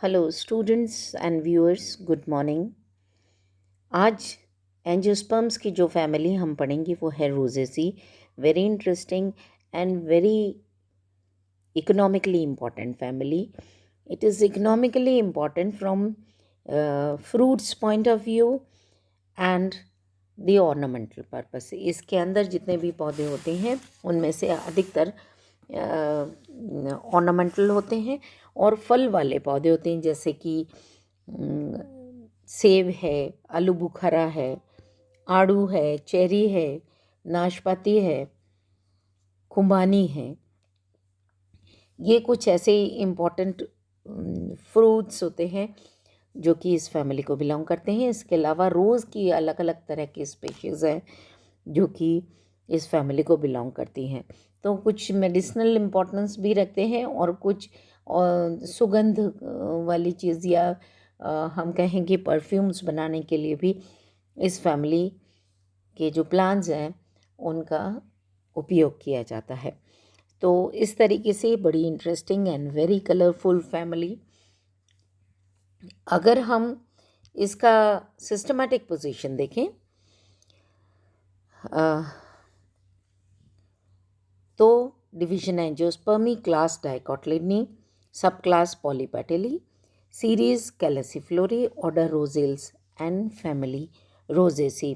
Hello students and viewers, good morning. आज angiosperms की जो फैमिली हम पढ़ेंगे वो है Rosaceae. Very interesting and very economically important family. It is economically important from fruits point of view and the ornamental purpose. इसके अंदर जितने भी पौधे होते हैं उनमें से अधिकतर ऑर्नामेंटल होते हैं और फल वाले पौधे होते हैं, जैसे कि सेब है, आलू बुखारा है, आड़ू है, चेरी है, नाशपाती है, खुबानी है. ये कुछ ऐसे इम्पॉर्टेंट फ्रूट्स होते हैं जो कि इस फैमिली को बिलोंग करते हैं. इसके अलावा रोज़ की अलग अलग तरह की स्पेशीज़ हैं जो कि इस फैमिली को बिलोंग करती हैं. तो कुछ मेडिसिनल इम्पोर्टेंस भी रखते हैं और कुछ सुगंध वाली चीज़ या हम कहें कि परफ्यूम्स बनाने के लिए भी इस फैमिली के जो प्लांट्स हैं उनका उपयोग किया जाता है. तो इस तरीके से बड़ी interesting and very colourful family. अगर हम इसका सिस्टमैटिक पोजीशन देखें तो division angiospermae, class dicotyledonae, sub class polypetalae, series calyciflorae, order rosales and family rosaceae.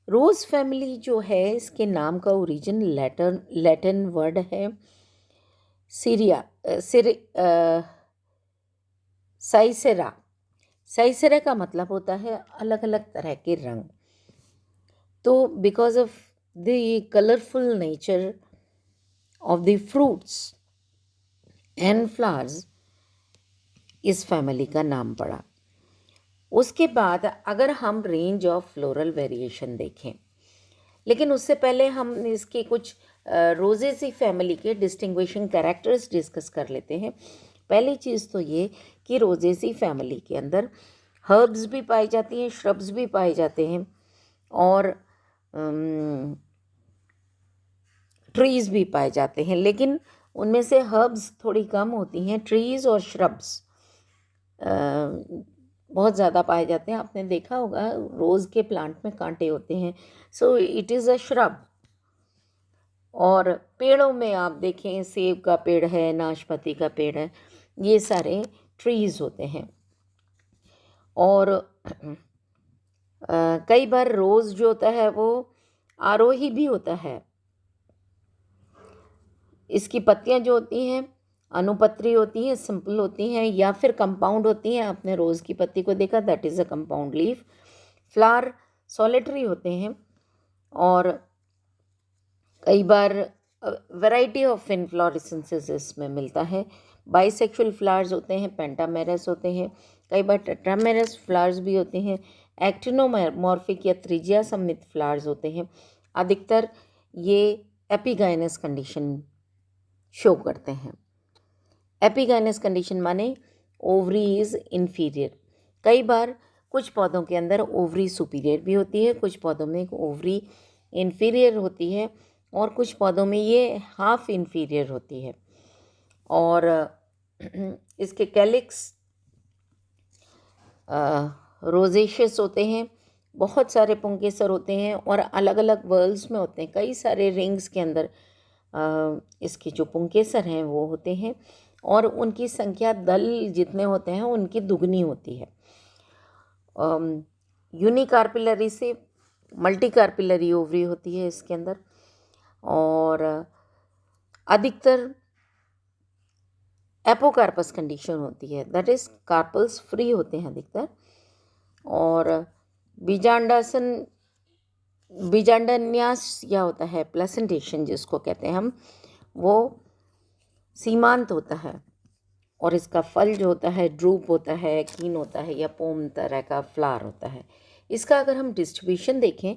Rose family जो है इसके नाम का ओरिजिन लैटिन वर्ड है साइसेरा. साइसेरा का मतलब होता है अलग अलग तरह के रंग. तो because of the colourful nature of the fruits and flowers इस फैमिली का नाम पड़ा. उसके बाद अगर हम रेंज ऑफ फ्लोरल वेरिएशन देखें, लेकिन उससे पहले हम इसके कुछ रोजेसी फैमिली के डिस्टिंग्विशिंग कैरेक्टर्स डिस्कस कर लेते हैं. पहली चीज़ तो ये कि रोजेसी फैमिली के अंदर हर्ब्स भी पाई जाती हैं, श्रब्स भी पाए जाते हैं और ट्रीज़ भी पाए जाते हैं. लेकिन उनमें से हर्ब्स थोड़ी कम होती हैं. ट्रीज़ और श्रब्स बहुत ज़्यादा पाए जाते हैं. आपने देखा होगा रोज़ के प्लांट में कांटे होते हैं, so it is a shrub. और पेड़ों में आप देखें, सेब का पेड़ है, नाशपाती का पेड़ है, ये सारे ट्रीज़ होते हैं. और कई बार रोज़ जो होता है वो आरोही भी होता है. इसकी पत्तियां जो होती हैं अनुपत्री होती हैं, सिंपल होती हैं या फिर कंपाउंड होती हैं. आपने रोज़ की पत्ती को देखा, that is a compound leaf. Flower solitary होते हैं और कई बार वैरायटी ऑफ इनफ्लोरेसेंसेस इसमें मिलता है. बाइसेक्सुअल फ्लावर्स होते हैं, पेंटामेरस होते हैं, कई बार टेट्रामेरस फ्लावर्स भी होते हैं, एक्टिनोमॉर्फिक या त्रिज्या सममित फ्लावर्स होते हैं. अधिकतर ये एपिगाइनस कंडीशन शो करते हैं. एपिगाइनस कंडीशन माने ओवरी इज इन्फीरियर. कई बार कुछ पौधों के अंदर ओवरी सुपीरियर भी होती है, कुछ पौधों में ओवरी इन्फीरियर होती है और कुछ पौधों में ये हाफ इन्फीरियर होती है. और इसके कैलिक्स रोजेशियस होते हैं, बहुत सारे पुंकेसर होते हैं और अलग अलग वर्ल्स में होते हैं. कई सारे रिंग्स के अंदर इसके जो पुंकेसर हैं वो होते हैं और उनकी संख्या दल जितने होते हैं उनकी दुगनी होती है. यूनिकार्पिलरी से मल्टीकार्पिलरी ओवरी होती है इसके अंदर. और अधिकतर एपोकार्पस कंडीशन होती है, दैट इज़ कार्पल्स फ्री होते हैं अधिकतर. और बीजांडान्यास या होता है प्लेसेंटेशन जिसको कहते हैं हम, वो सीमांत होता है और इसका फल जो होता है ड्रूप होता है, कीन होता है या पोम तरह का फ्लावर होता है. इसका अगर हम डिस्ट्रीब्यूशन देखें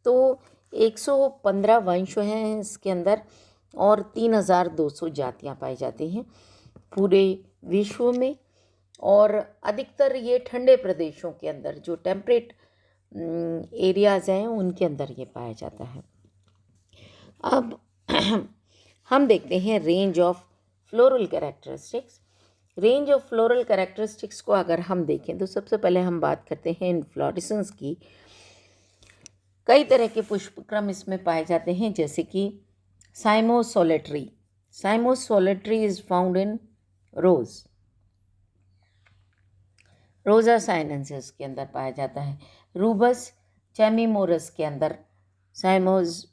तो 115 वंश हैं इसके अंदर और 3200 जातियां पाई जाती हैं पूरे विश्व में. और अधिकतर ये ठंडे प्रदेशों के अंदर जो टेम्परेट एरियाज़ हैं उनके अंदर ये पाया जाता है. अब हम देखते हैं range of floral characteristics. Range of floral characteristics को अगर हम देखें तो सबसे पहले हम बात करते हैं इन्फ्लोरेसेंस की। कई तरह के पुष्पक्रम इसमें पाए जाते हैं, जैसे कि साइमोसोलेटरी। साइमोसोलेटरी इज फाउंड इन रोज, रोजा साइनेंसिस के अंदर पाया जाता है। रूबस चैमीमोरस के अंदर साइमोज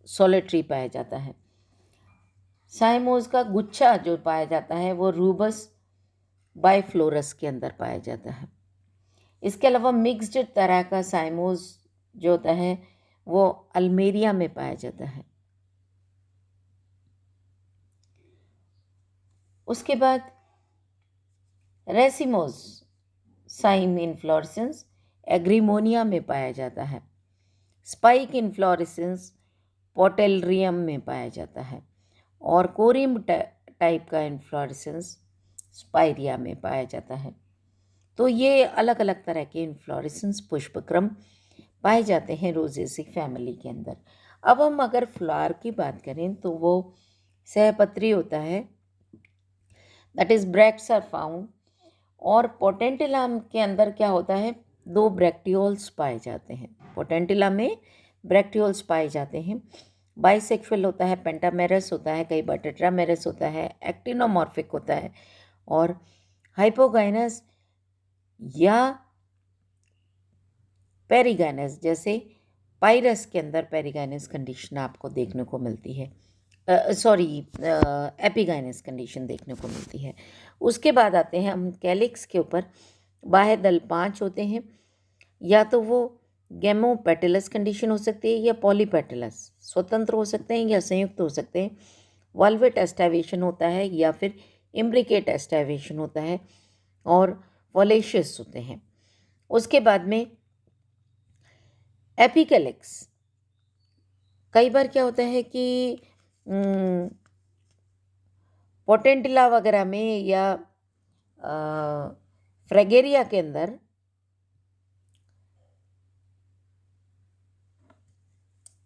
सोलेटरी पाया जाता है। साइमोज का गुच्छा जो पाया जाता है वो रूबस बाइफ्लोरस के अंदर पाया जाता है। इसके अलावा मिक्स्ड तरह का साइमोज जो होता है वो अल्मेरिया में पाया जाता है। उसके बाद रेसिमोस साइम इन्फ्लोरेसेंस एग्रीमोनिया में पाया जाता है। स्पाइक इन्फ्लोरेसेंस पोटेलरियम में पाया जाता है। और कोरिम टाइप का इन्फ्लोरेसेंस स्पाइरिया में पाया जाता है। तो ये अलग अलग तरह के इन्फ्लोरेसेंस पुष्पक्रम पाए जाते हैं रोजेसी फैमिली के अंदर। अब हम अगर फ्लावर की बात करें तो वो सहपत्री होता है, that is bracts are found. और पोटेंटिला के अंदर क्या होता है, 2 ब्रैक्टियोल्स पाए जाते हैं। पोटेंटिला में ब्रैक्टियोल्स पाए जाते हैं। बाइसेक्सुअल होता है, पेंटामेरस होता है, कई बार टेट्रामेरस होता है, एक्टिनोमॉर्फिक होता है, और हाइपोगाइनस या पेरिगाइनस, जैसे पाइरस के अंदर पेरिगाइनस कंडीशन आपको देखने को मिलती है, एपिगाइनस कंडीशन देखने को मिलती है। उसके बाद आते हैं हम कैलिक्स के ऊपर। बाह्य दल 5 होते हैं, या तो वो गेमोपेटलस कंडीशन हो सकती है या पॉलीपेटलस, स्वतंत्र हो सकते हैं या संयुक्त हो सकते हैं। वल्वेट एस्टाइवेशन होता है या फिर इम्ब्रिकेट एस्टाइवेशन होता है, और वॉलेशियस होते हैं। उसके बाद में एपिकैलिक्स, कई बार क्या होता है कि पोटेंटिला वगैरह में या फ्रेगेरिया के अंदर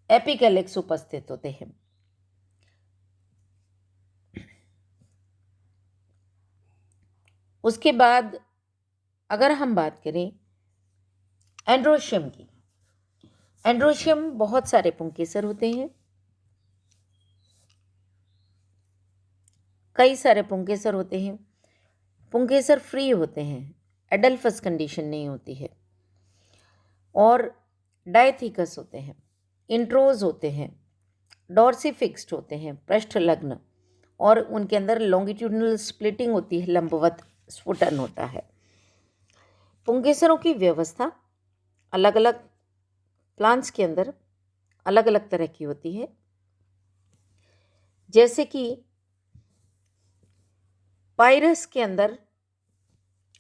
एपिकैलिक्स उपस्थित होते हैं। उसके बाद अगर हम बात करें एंड्रोशियम की, एंड्रोशियम बहुत सारे पुंकेसर होते हैं, कई सारे पुंकेसर होते हैं। पुंकेसर फ्री होते हैं, एडल्फस कंडीशन नहीं होती है, और डायथिकस होते हैं, इंट्रोज होते हैं, डॉर्सिफिक्स्ड होते हैं, पृष्ठलग्न, और उनके अंदर लॉन्गिट्यूडनल स्प्लिटिंग होती है, लंबवत स्फुटन होता है। पुंकेसरों की व्यवस्था अलग अलग प्लांट्स के अंदर अलग अलग तरह की होती है, जैसे कि पाइरस के अंदर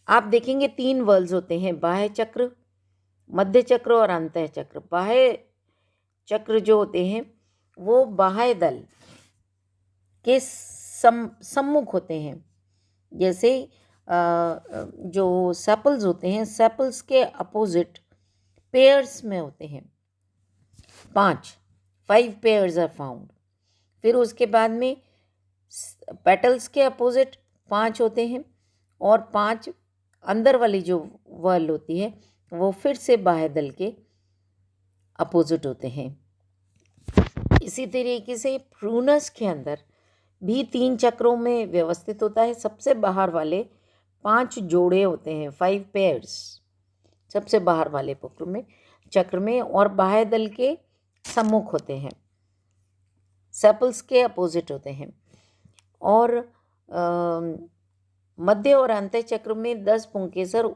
आप देखेंगे 3 वर्ल्स होते हैं, बाह्य चक्र, मध्य चक्र और अंतः चक्र। बाह्य चक्र जो होते हैं वो बाह्य दल के सम्मुख होते हैं, जैसे जो सेपल्स होते हैं, सेपल्स के अपोजिट पेयर्स में होते हैं, 5 पेयर्स आर फाउंड। फिर उसके बाद में पेटल्स के अपोजिट 5 होते हैं, और 5 अंदर वाली जो वर्ल होती है वो फिर से बाह्य दल के अपोजिट होते हैं। इसी तरीके से प्रूनस के अंदर भी 3 चक्रों में व्यवस्थित होता है। सबसे बाहर वाले 5 जोड़े होते हैं, 5 पेयर्स, सबसे बाहर वाले चक्र में, और बाह्य दल के सम्मुख होते हैं, सेपल्स के अपोजिट होते हैं। और मध्य और अंत्य चक्र में 10 पुंकेसर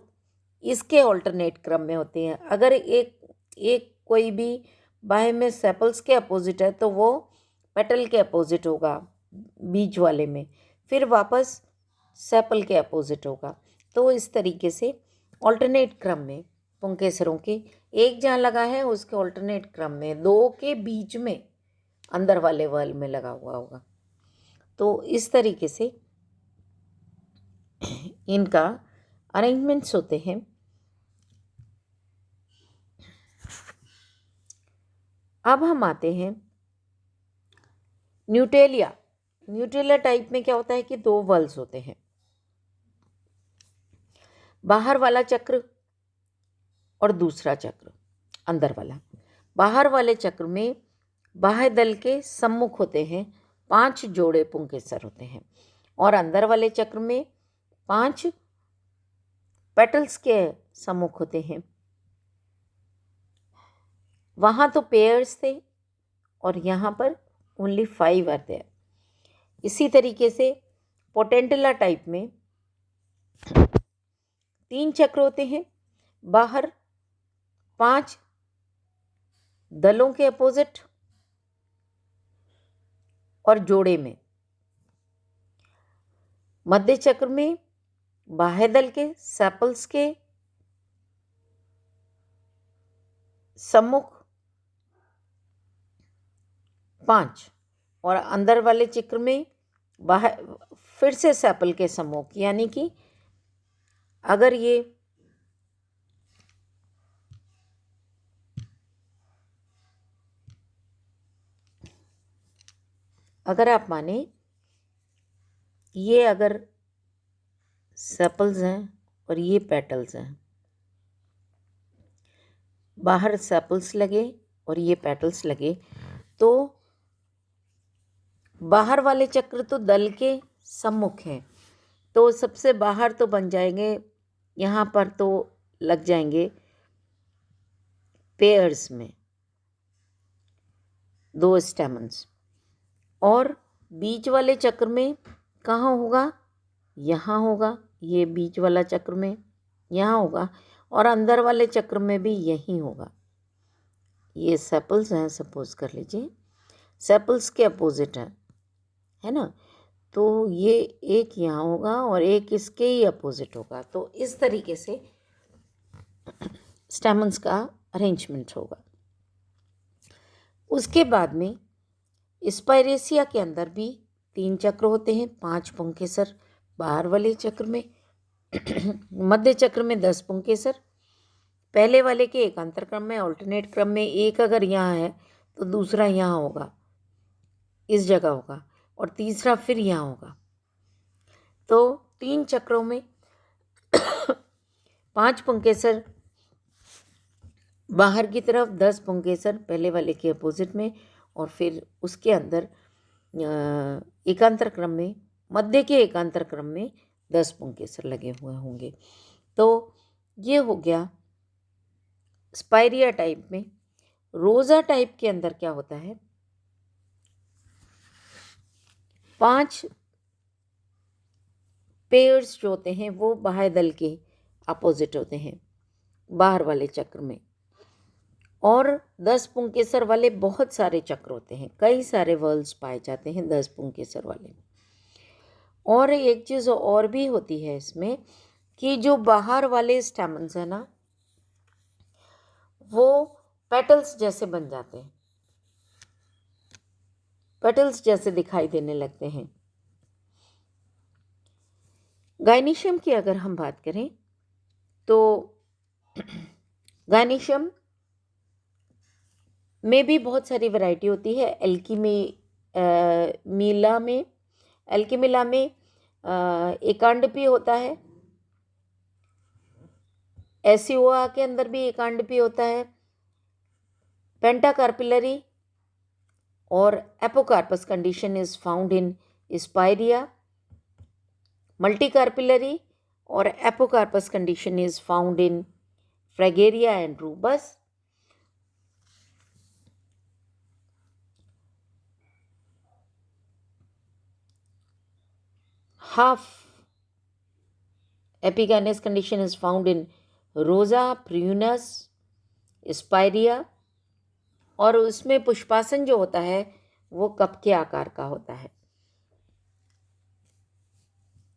इसके ऑल्टरनेट क्रम में होते हैं। अगर एक कोई भी बाह्य में सेपल्स के अपोजिट है तो वो पेटल के अपोजिट होगा बीच वाले में, फिर वापस सेपल के अपोजिट होगा। तो इस तरीके से ऑल्टरनेट क्रम में पुंकेसरों के एक जहाँ लगा है उसके ऑल्टरनेट क्रम में 2 के बीच में अंदर वाले वर्ल में लगा हुआ होगा। तो इस तरीके से इनका अरेंजमेंट्स होते हैं। अब हम आते हैं न्यूटेलिया। न्यूट्रेला टाइप में क्या होता है कि दो वल्स होते हैं, बाहर वाला चक्र और दूसरा चक्र अंदर वाला। बाहर वाले चक्र में बाह्य दल के सम्मुख होते हैं 5 जोड़े पुंकेसर होते हैं, और अंदर वाले चक्र में 5 पेटल्स के सम्मुख होते हैं। वहाँ तो पेयर्स थे और यहाँ पर ओनली 5 आर देयर। इसी तरीके से पोटेंटिला टाइप में 3 चक्र होते हैं, बाहर 5 दलों के अपोजिट और जोड़े में। मध्य चक्र में बाह्य दल के सेपल्स के सम्मुख 5 और अंदर वाले चक्र में बाहर फिर से सेपल के सम्मुख, यानी कि अगर ये अगर आप माने ये अगर सेपल्स हैं और ये पेटल्स हैं, बाहर सेपल्स लगे और ये पेटल्स लगे, तो बाहर वाले चक्र तो दल के सम्मुख हैं, तो सबसे बाहर तो बन जाएंगे, यहाँ पर तो लग जाएंगे पेयर्स में 2 स्टेमन्स, और बीच वाले चक्र में कहाँ होगा, यहाँ होगा, ये बीच वाला चक्र में यहाँ होगा, और अंदर वाले चक्र में भी यहीं होगा। ये सेपल्स हैं, सपोज कर लीजिए, सेपल्स के अपोजिट है ना, तो ये एक यहाँ होगा और एक इसके ही अपोजिट होगा। तो इस तरीके से स्टेमन्स का अरेंजमेंट होगा। उसके बाद में स्पाइरेसिया के अंदर भी 3 चक्र होते हैं, 5 पुंकेसर बाहर वाले चक्र में, मध्य चक्र में 10 पुंकेसर, पहले वाले के एकांतर क्रम में, ऑल्टरनेट क्रम में, एक अगर यहाँ है तो दूसरा यहाँ होगा, इस जगह होगा, और तीसरा फिर यहाँ होगा। तो 3 चक्रों में 5 पुंकेसर बाहर की तरफ, 10 पुंकेसर पहले वाले के अपोजिट में, और फिर उसके अंदर एकांतर क्रम में, मध्य के एकांतर क्रम में 10 पुंकेसर लगे हुए होंगे। तो ये हो गया स्पाइरिया टाइप में। रोजा टाइप के अंदर क्या होता है, 5 पेयर्स जो होते हैं वो बाह्य दल के अपोजिट होते हैं बाहर वाले चक्र में, और 10 पुंकेसर वाले बहुत सारे चक्र होते हैं, कई सारे वर्ल्स पाए जाते हैं 10 पुंकेसर वाले। और एक चीज़ और भी होती है इसमें कि जो बाहर वाले स्टेमन्स हैं ना, वो पेटल्स जैसे बन जाते हैं, पेटल्स जैसे दिखाई देने लगते हैं। गाइनीशियम की अगर हम बात करें तो गाइनीशियम में भी बहुत सारी वैरायटी होती है। एल्कीमिला में एकांडपी होता है, एसिओआ के अंदर भी एकांडपी होता है, पेंटाकार्पिलरी और apocarpous condition is found in spiraea, multicarpellary और apocarpous condition is found in fragaria and rubus. Half epigynous condition is found in Rosa, Prunus, Spirea, और उसमें पुष्पासन जो होता है वो कप के आकार का होता है।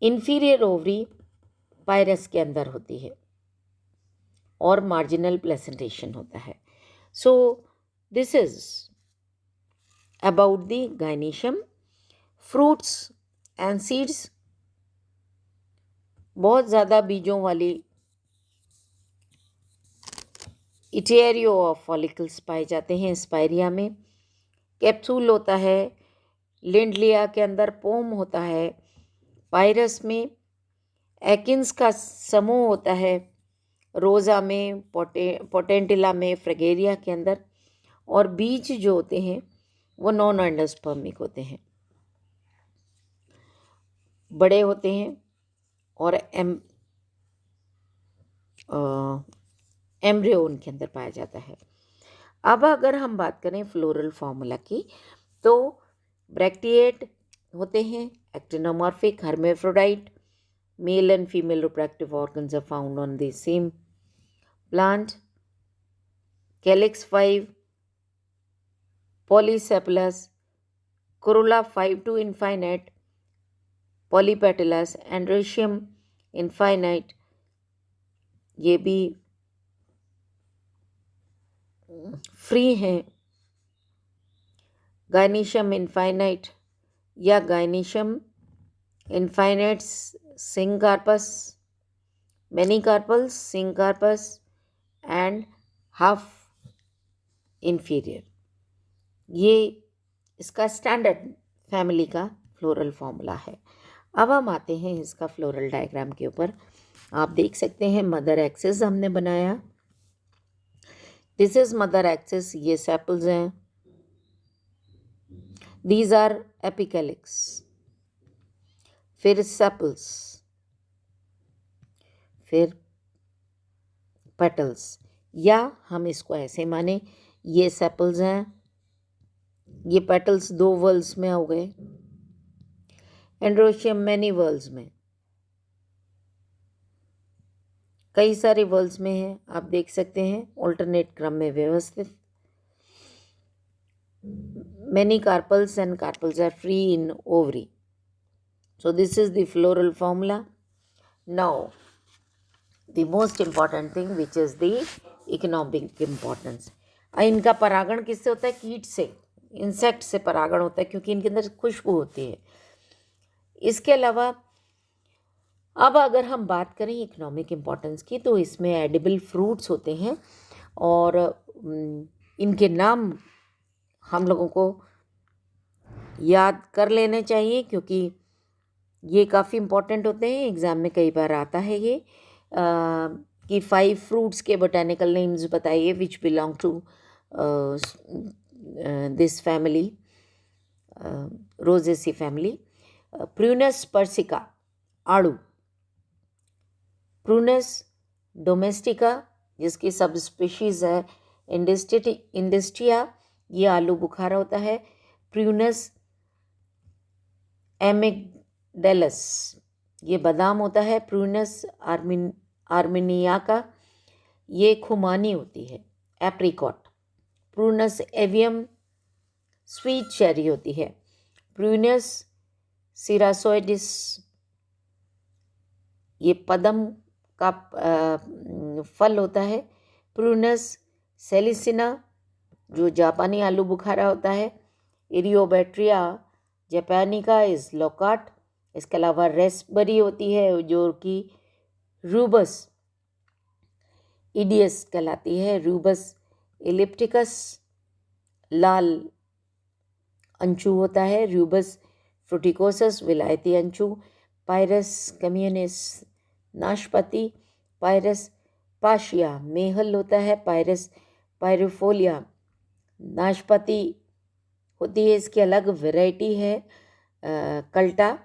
इंफीरियर ओवरी पायरस के अंदर होती है और मार्जिनल प्लेसेंटेशन होता है। So this is about the gynoecium. Fruits and seeds, बहुत ज़्यादा बीजों वाली इटेरियो ऑफ फॉलिकल्स पाए जाते हैं स्पाइरिया में। कैप्सूल होता है, लिंडलिया के अंदर पोम होता है, पायरस में एकिन्स का समूह होता है, रोज़ा में, पोटेंटिला में, फ्रेगेरिया के अंदर, और बीज जो होते हैं वो नॉन एंडोस्पर्मिक होते हैं, बड़े होते हैं और एम्ब्रियो उनके अंदर पाया जाता है। अब अगर हम बात करें फ्लोरल फॉर्मूला की, तो ब्रैक्टिएट होते हैं, actinomorphic, hermaphrodite, male and female reproductive organs are found on the same plant, calyx 5, polysepalous, corolla 5 to infinite, polypetalous, androecium infinite, ये भी फ्री हैं, गायनीशियम इनफाइनाइट या gynoecium infinite, syncarpous, many carpels, syncarpous and half inferior, ये इसका standard family का floral formula है। अब हम आते हैं इसका फ्लोरल डायग्राम के ऊपर। आप देख सकते हैं मदर एक्सिस हमने बनाया, दिस इज मदर एक्सिस, ये सेपल्स हैं, दीज आर एपिकैलिक्स, फिर सेपल्स, फिर पेटल्स, या हम इसको ऐसे माने ये सेपल्स हैं, ये पेटल्स 2 वर्ल्स में हो गए, एंड्रोशियम मैनी वर्ल्स में, कई सारे वर्ल्स में है, आप देख सकते हैं ऑल्टरनेट क्रम में व्यवस्थित। Many carpels and carpels are free in ovary. So this is the floral formula. Now the most important thing, which is the economic importance. इनका परागण किससे होता है? कीट से, इंसेक्ट से परागण होता है, क्योंकि इनके अंदर खुशबू होती है। इसके अलावा अब अगर हम बात करें इकोनॉमिक इम्पोर्टेंस की, तो इसमें एडिबल फ्रूट्स होते हैं और इनके नाम हम लोगों को याद कर लेने चाहिए, क्योंकि ये काफ़ी इम्पोर्टेंट होते हैं, एग्ज़ाम में कई बार आता है ये कि 5 फ्रूट्स के बोटेनिकल नेम्स बताइए which belong to this family, rosaceae family. Prunus persica, आड़ू, प्रूनस डोमेस्टिका, जिसकी सब स्पीशीज़ है इंडस्ट्रिया, ये आलू बुखारा होता है। प्रूनस एमिगडेलस, ये बादाम होता है। प्रूनस आर्मेनिया का, ये खुमानी होती है, apricot. Prunus avium, sweet cherry होती है। प्रूनस सिरासोइडिस, ये पदम का फल होता है। प्रूनस सेलिसिना, जो जापानी आलू बुखारा होता है। इरियोबैट्रिया जापानिका इज लोकाट। इसके अलावा रेसबरी होती है, जो कि रूबस इडियस कहलाती है। रूबस इलिप्टिकस लाल अंचू होता है। रूबस फ्रूटिकोसस विलायती अंचू। पायरस कम्युनिस नाशपाती। पायरस पाशिया मेहल होता है। पायरस पायरोफोलिया नाशपाती होती है, इसकी अलग वैरायटी है कल्टा।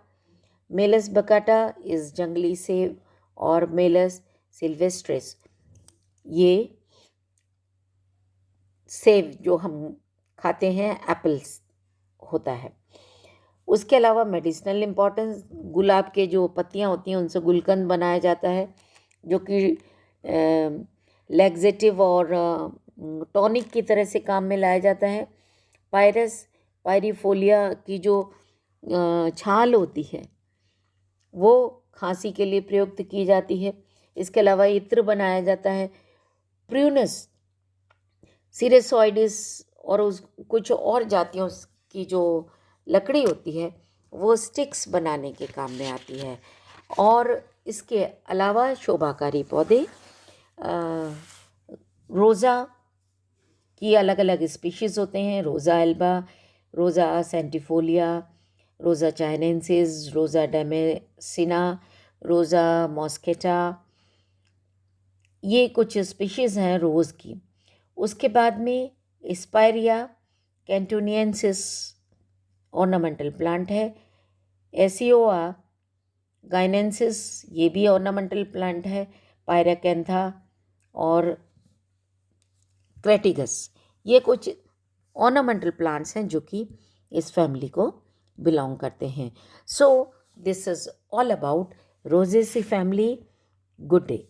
मेलस बकाटा इस जंगली सेब, और मेलस सिल्वेस्ट्रिस ये सेब जो हम खाते हैं एप्पल्स होता है। उसके अलावा मेडिसिनल इम्पोर्टेंस, गुलाब के जो पत्तियां होती हैं उनसे गुलकंद बनाया जाता है, जो कि लैक्सेटिव और टॉनिक की तरह से काम में लाया जाता है। पायरस पायरीफोलिया की जो छाल होती है वो खांसी के लिए प्रयुक्त की जाती है। इसके अलावा इत्र बनाया जाता है। प्रूनस सिरेसोइडिस और उस कुछ और जातियों की जो लकड़ी होती है वो स्टिक्स बनाने के काम में आती है। और इसके अलावा शोभाकारी पौधे, रोज़ा की अलग अलग स्पीशीज़ होते हैं। रोज़ा एल्बा, रोज़ा सेंटिफोलिया, रोज़ा चाइनेंसिस, रोज़ा डेमेसिना, रोज़ा मॉस्केटा, ये कुछ स्पीशीज़ हैं रोज़ की। उसके बाद में स्पायरिया कैंटोनियंसिस ऑर्नामेंटल प्लांट है। एसियोआ गाइनेंसिस, ये भी ऑर्नामेंटल प्लांट है। पायराकेंथा और क्रेटिगस, ये कुछ ऑर्नामेंटल प्लांट्स हैं जो कि इस फैमिली को बिलोंग करते हैं। So this is all about Rosaceae family. Good day.